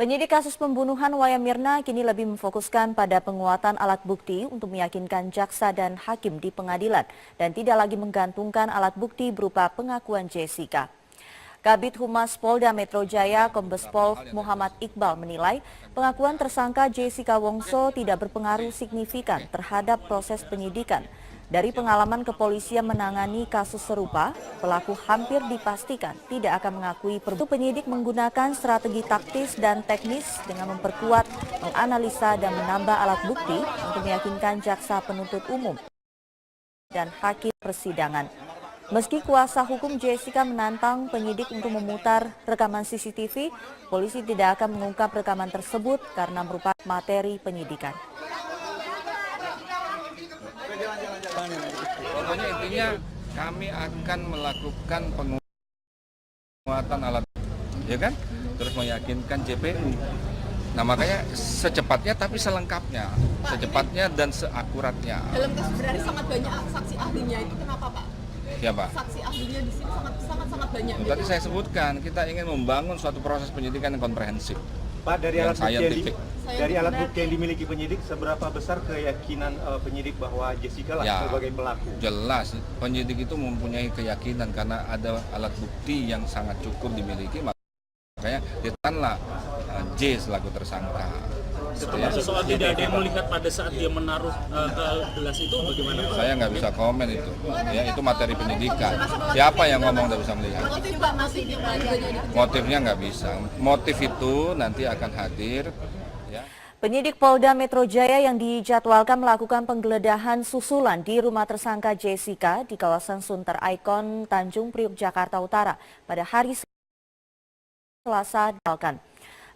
Penyidik kasus pembunuhan Wayan Mirna kini lebih memfokuskan pada penguatan alat bukti untuk meyakinkan jaksa dan hakim di pengadilan dan tidak lagi menggantungkan alat bukti berupa pengakuan Jessica. Kabid Humas Polda Metro Jaya Kombes Pol Muhammad Iqbal menilai pengakuan tersangka Jessica Wongso tidak berpengaruh signifikan terhadap proses penyidikan. Dari pengalaman kepolisian menangani kasus serupa, pelaku hampir dipastikan tidak akan mengakui penyidik menggunakan strategi taktis dan teknis dengan memperkuat, menganalisa dan menambah alat bukti untuk meyakinkan jaksa penuntut umum dan hakim persidangan. Meski kuasa hukum Jessica menantang penyidik untuk memutar rekaman CCTV, polisi tidak akan mengungkap rekaman tersebut karena merupakan materi penyidikan. Pokoknya intinya kami akan melakukan penguatan alat, ya kan? Terus meyakinkan JPU. Nah makanya secepatnya tapi selengkapnya, secepatnya dan seakuratnya. Dalam kasus berarti sangat banyak saksi ahlinya itu kenapa Pak? Siapa? Saksi ahlinya di sini sangat banyak. Tadi saya sebutkan kita ingin membangun suatu proses penyidikan yang komprehensif. Pak, dari alat bukti yang dimiliki penyidik, seberapa besar keyakinan penyidik bahwa Jessica lah sebagai pelaku? Jelas, penyidik itu mempunyai keyakinan karena ada alat bukti yang sangat cukup dimiliki, makanya ditetapkanlah J selaku tersangka. Soal tidak ada yang melihat pada saat dia menaruh ke gelas itu bagaimana? Saya nggak bisa komen itu, ya itu materi penyidikan. Siapa yang ngomong nggak bisa melihat? Motifnya nggak bisa. Motif itu nanti akan hadir. Ya. Penyidik Polda Metro Jaya yang dijadwalkan melakukan penggeledahan susulan di rumah tersangka Jessica di kawasan Sunter Icon, Tanjung Priok, Jakarta Utara pada hari Selasa dilakukan.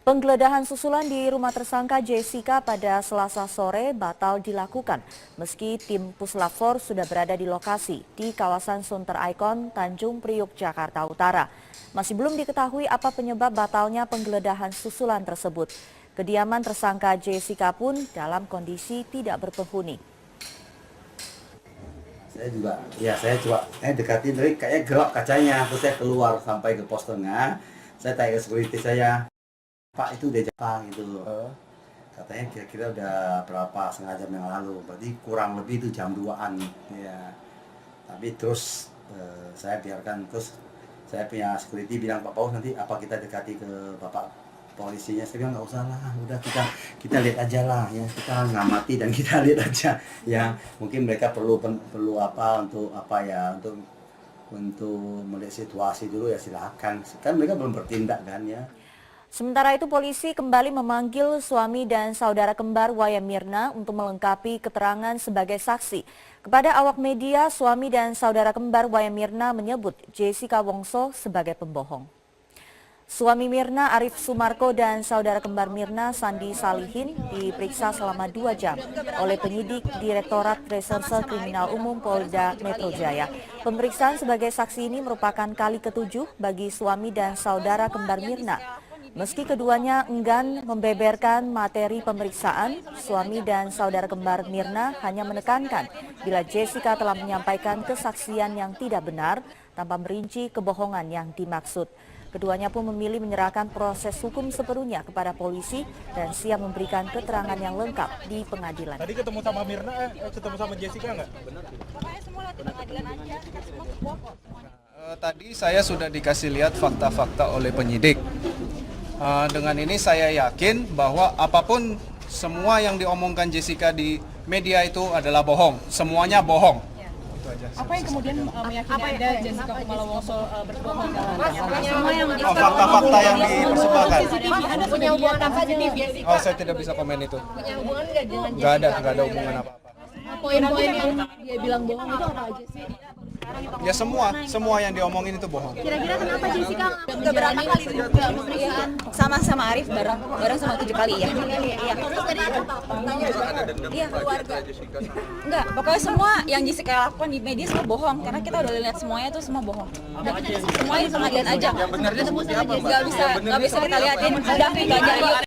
Penggeledahan susulan di rumah tersangka Jessica pada Selasa sore batal dilakukan meski tim Puslap 4 sudah berada di lokasi di kawasan Sunter Icon, Tanjung Priok, Jakarta Utara. Masih belum diketahui apa penyebab batalnya penggeledahan susulan tersebut. Kediaman tersangka Jessica pun dalam kondisi tidak berpenghuni. Saya coba dekatin dari kayak gelap kacanya, terus saya keluar sampai ke pos tengah. Saya tanya ke security saya, Pak itu udah jam gitu, katanya kira-kira udah berapa setengah jam yang lalu, berarti kurang lebih itu jam 2-an ya. Tapi terus saya biarkan, terus saya punya security bilang, Pak Paus nanti apa kita dekati ke Bapak polisinya? Saya bilang nggak usah lah, udah kita lihat aja lah ya, kita ngamati dan kita lihat aja ya. Mungkin mereka perlu apa untuk apa ya, untuk melihat situasi dulu ya, silakan, kan mereka belum bertindak kan ya. Sementara itu polisi kembali memanggil suami dan saudara kembar Wayan Mirna untuk melengkapi keterangan sebagai saksi. Kepada awak media, suami dan saudara kembar Wayan Mirna menyebut Jessica Wongso sebagai pembohong. Suami Mirna Arif Sumarko dan saudara kembar Mirna Sandi Salihin diperiksa selama 2 jam oleh penyidik Direktorat Reserse Kriminal Umum Polda Metro Jaya. Pemeriksaan sebagai saksi ini merupakan kali ke-7 bagi suami dan saudara kembar Mirna. Meski keduanya enggan membeberkan materi pemeriksaan, suami dan saudara kembar Mirna hanya menekankan bila Jessica telah menyampaikan kesaksian yang tidak benar tanpa merinci kebohongan yang dimaksud. Keduanya pun memilih menyerahkan proses hukum sepenuhnya kepada polisi dan siap memberikan keterangan yang lengkap di pengadilan. Tadi ketemu sama Mirna, ketemu sama Jessica nggak? Tadi saya sudah dikasih lihat fakta-fakta oleh penyidik. Dengan ini saya yakin bahwa apapun semua yang diomongkan Jessica di media itu adalah bohong. Semuanya bohong. Itu aja. Apa yang kemudian meyakini Anda Jessica Kumala Wongso berbohong dalam Fakta-fakta yang dipersebarkan. Anda punya hubungan apa dengan Jessica? Oh, saya tidak bisa komen itu. Punya hubungan nggak dengan Nggak ada hubungan apa-apa. poin-poin yang dia bilang bohong itu apa aja sih? Ya semua yang diomongin itu bohong. Kira-kira kenapa Jessica nggak berapa kali pemeriksaan? Sama Arif bareng sama 7 kali ya. Iya. Terus tadi Iya keluarga. Enggak, pokoknya semua yang Jessica lakukan di media semua bohong karena kita udah lihat semuanya tuh semua bohong. Semuanya di pengadilan aja. Nggak bisa kita liatin. Ada